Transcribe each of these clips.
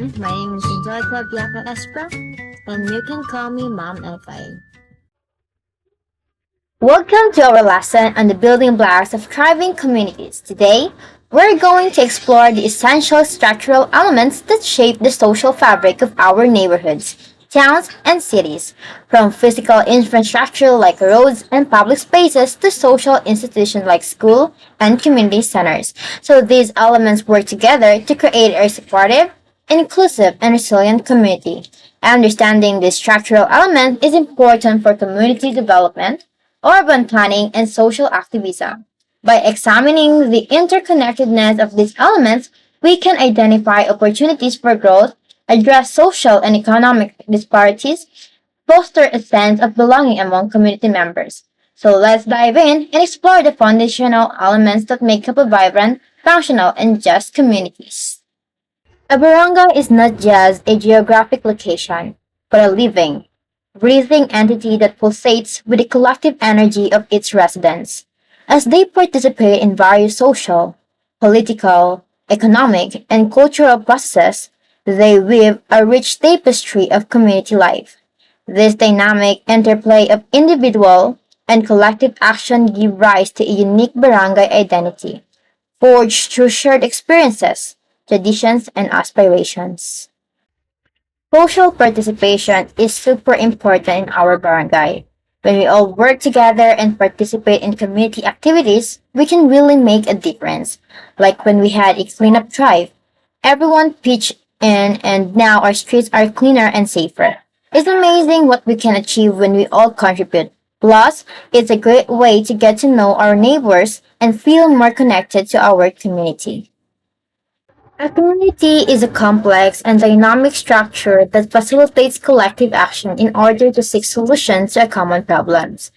everyone. My name is Angelica Biaca Espra, and you can call me Mom FI. Welcome to our lesson on the building blocks of thriving communities. Today, we're going to explore the essential structural elements that shape the social fabric of our neighborhoods, towns, and cities, from physical infrastructure like roads and public spaces to social institutions like school and community centers. So these elements work together to create a supportive, inclusive, and resilient community. Understanding this structural element is important for community development, urban planning, and social activism. By examining the interconnectedness of these elements, we can identify opportunities for growth, address social and economic disparities, foster a sense of belonging among community members. So let's dive in and explore the foundational elements that make up a vibrant, functional, and just communities. A barangay is not just a geographic location, but a living, breathing entity that pulsates with the collective energy of its residents. As they participate in various social, political, economic, and cultural processes, they weave a rich tapestry of community life. This dynamic interplay of individual and collective action give rise to a unique barangay identity, forged through shared experiences, traditions, and aspirations. Social participation is super important in our barangay. When we all work together and participate in community activities, we can really make a difference. Like when we had a cleanup drive, everyone pitched in and now our streets are cleaner and safer. It's amazing what we can achieve when we all contribute. Plus, it's a great way to get to know our neighbors and feel more connected to our community. A community is a complex and dynamic structure that facilitates collective action in order to seek solutions to common problems.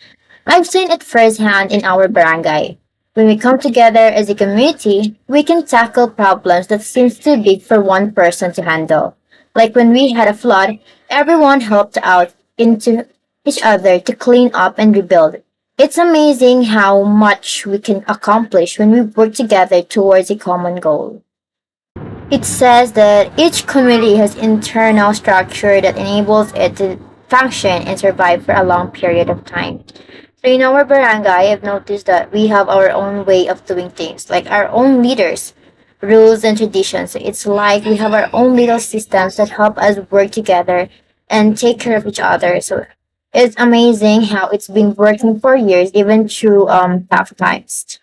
I've seen it firsthand in our barangay. When we come together as a community, we can tackle problems that seem too big for one person to handle. Like when we had a flood, everyone helped out into each other to clean up and rebuild. It's amazing how much we can accomplish when we work together towards a common goal. It says that each community has internal structure that enables it to function and survive for a long period of time. So in our barangay, I've noticed that we have our own way of doing things, like our own leaders, rules, and traditions. So it's like we have our own little systems that help us work together and take care of each other. So it's amazing how it's been working for years, even through tough times.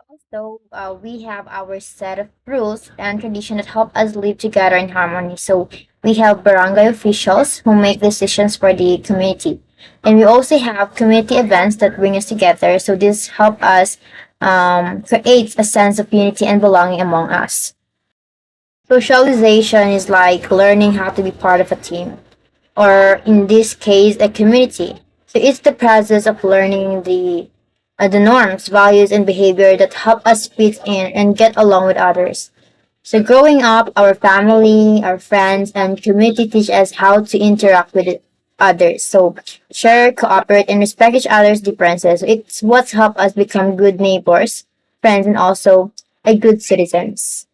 Also, we have our set of rules and tradition that help us live together in harmony. So we have barangay officials who make decisions for the community, and we also have community events that bring us together. So this help us create a sense of unity and belonging among us. Socialization is like learning how to be part of a team, or in this case, a community. So it's the process of learning the norms, values, and behavior that help us fit in and get along with others. So growing up, our family, our friends, and community teach us how to interact with others. So share, cooperate, and respect each other's differences. It's what's helped us become good neighbors, friends, and also a good citizens.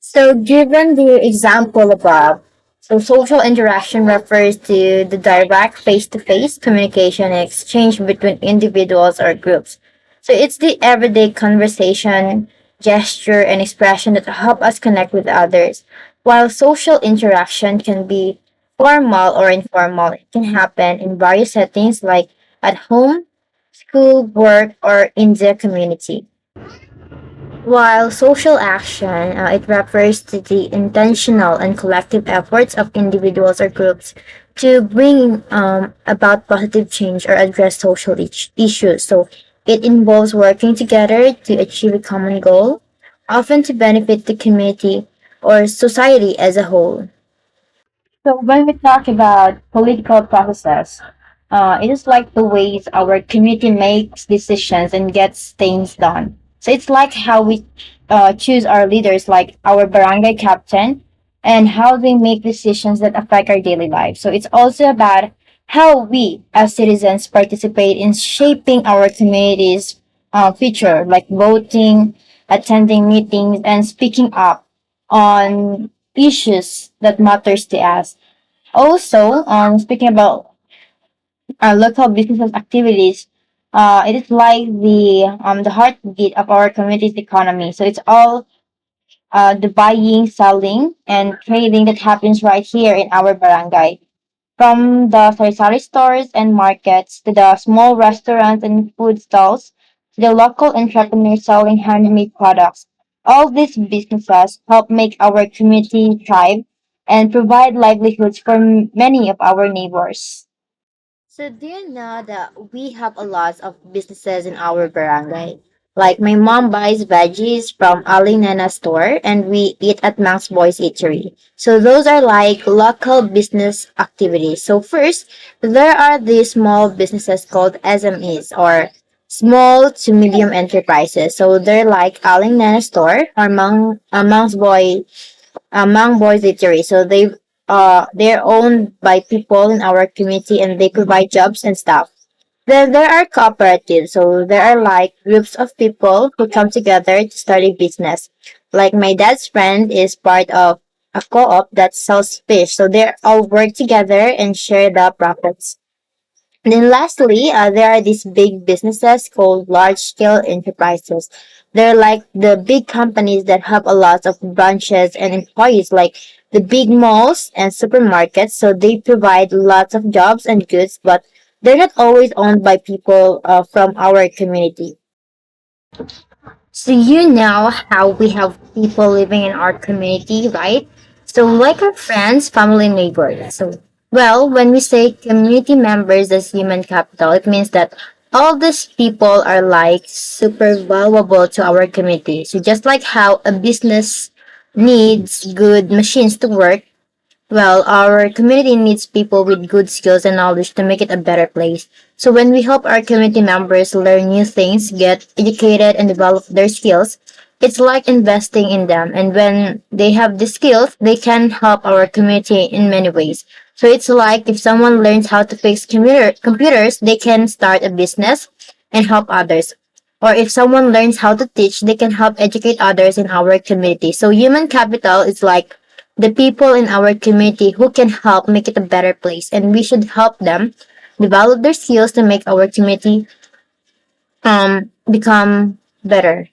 So, given the example above, so social interaction refers to the direct face-to-face communication and exchange between individuals or groups. So, it's the everyday conversation, gesture, and expression that help us connect with others. While social interaction can be formal or informal, it can happen in various settings like at home, school, work, or in the community. While social action, it refers to the intentional and collective efforts of individuals or groups to bring about positive change or address social issues. So it involves working together to achieve a common goal, often to benefit the community or society as a whole. So when we talk about political processes, it is like the ways our community makes decisions and gets things done. So it's like how we choose our leaders, like our barangay captain, and how they make decisions that affect our daily life. So it's also about how we as citizens participate in shaping our community's future, like voting, attending meetings, and speaking up on issues that matters to us. Also, speaking about our local businesses activities, it is like the heartbeat of our community's economy. So it's all the buying, selling, and trading that happens right here in our barangay. From the sari-sari stores and markets to the small restaurants and food stalls to the local entrepreneurs selling handmade products, all these businesses help make our community thrive and provide livelihoods for many of our neighbors. So do you know that we have a lot of businesses in our barangay? Like my mom buys veggies from Ali Nana store and we eat at Max Boys Eatery. So those are like local business activities. So first, there are these small businesses called SMEs or small to medium enterprises. So they're like Ali Nana store or Mang Boys Eatery. So they're owned by people in our community and they provide jobs and stuff. Then there are cooperatives. So there are like groups of people who come together to start a business. Like my dad's friend is part of a co-op that sells fish. So they all work together and share the profits. And then lastly, there are these big businesses called large scale enterprises. They're like the big companies that have a lot of branches and employees, like the big malls and supermarkets. So they provide lots of jobs and goods, but they're not always owned by people from our community. So you know how we have people living in our community, right? So like our friends, family, neighbors. So well, when we say community members as human capital, it means that all these people are like super valuable to our community. So just like how a business needs good machines to work, well, our community needs people with good skills and knowledge to make it a better place. So when we help our community members learn new things, get educated, and develop their skills, it's like investing in them. And when they have the skills, they can help our community in many ways. So it's like if someone learns how to fix computers, they can start a business and help others. Or if someone learns how to teach, they can help educate others in our community. So human capital is like the people in our community who can help make it a better place, and we should help them develop their skills to make our community become better.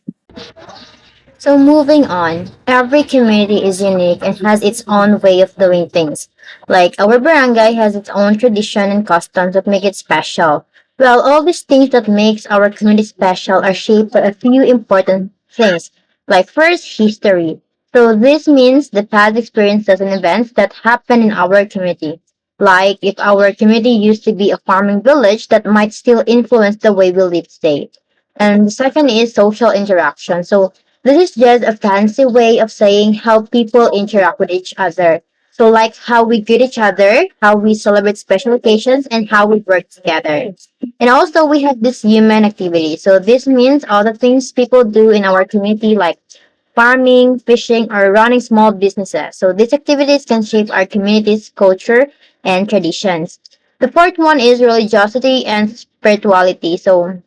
So moving on, every community is unique and has its own way of doing things. Like our barangay has its own tradition and customs that make it special. Well, all these things that makes our community special are shaped by a few important things. Like first, history. So this means the past experiences and events that happen in our community. Like if our community used to be a farming village, that might still influence the way we live today. And the second is social interaction. So this is just a fancy way of saying how people interact with each other. So like how we greet each other, how we celebrate special occasions, and how we work together. And also we have this human activity. So this means all the things people do in our community like farming, fishing, or running small businesses. So these activities can shape our community's culture and traditions. The fourth one is religiosity and spirituality. So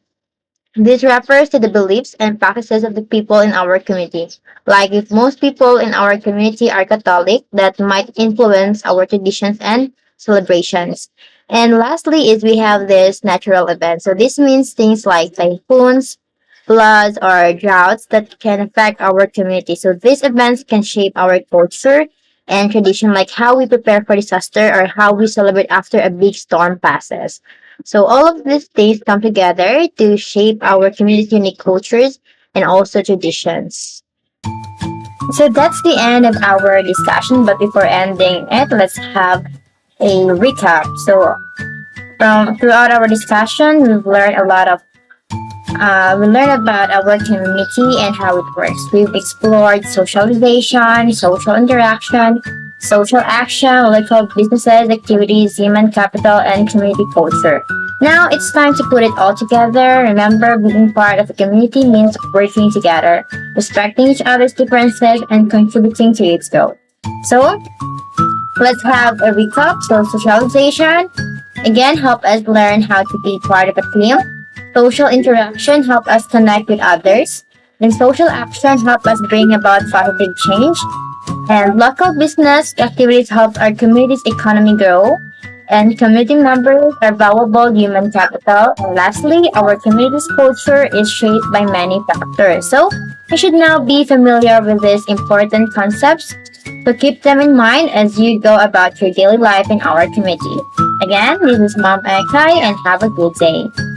this refers to the beliefs and practices of the people in our community. Like if most people in our community are Catholic, that might influence our traditions and celebrations. And lastly is we have this natural events. So this means things like typhoons, floods, or droughts that can affect our community. So these events can shape our culture and tradition, like how we prepare for disaster or how we celebrate after a big storm passes. So all of these things come together to shape our community's unique cultures and also traditions. So that's the end of our discussion. But before ending it, let's have a recap. So from throughout our discussion, we learned about our community and how it works. We've explored socialization, social interaction, social action, local businesses, activities, human capital, and community culture. Now it's time to put it all together. Remember, being part of a community means working together, respecting each other's differences, and contributing to its growth. So, let's have a recap. So, socialization again help us learn how to be part of a team. Social interaction help us connect with others. And social action help us bring about positive change. And local business activities help our community's economy grow. And community members are valuable human capital. And lastly, our community's culture is shaped by many factors. So you should now be familiar with these important concepts. So keep them in mind as you go about your daily life in our community. Again, this is Mom Ekai and have a good day.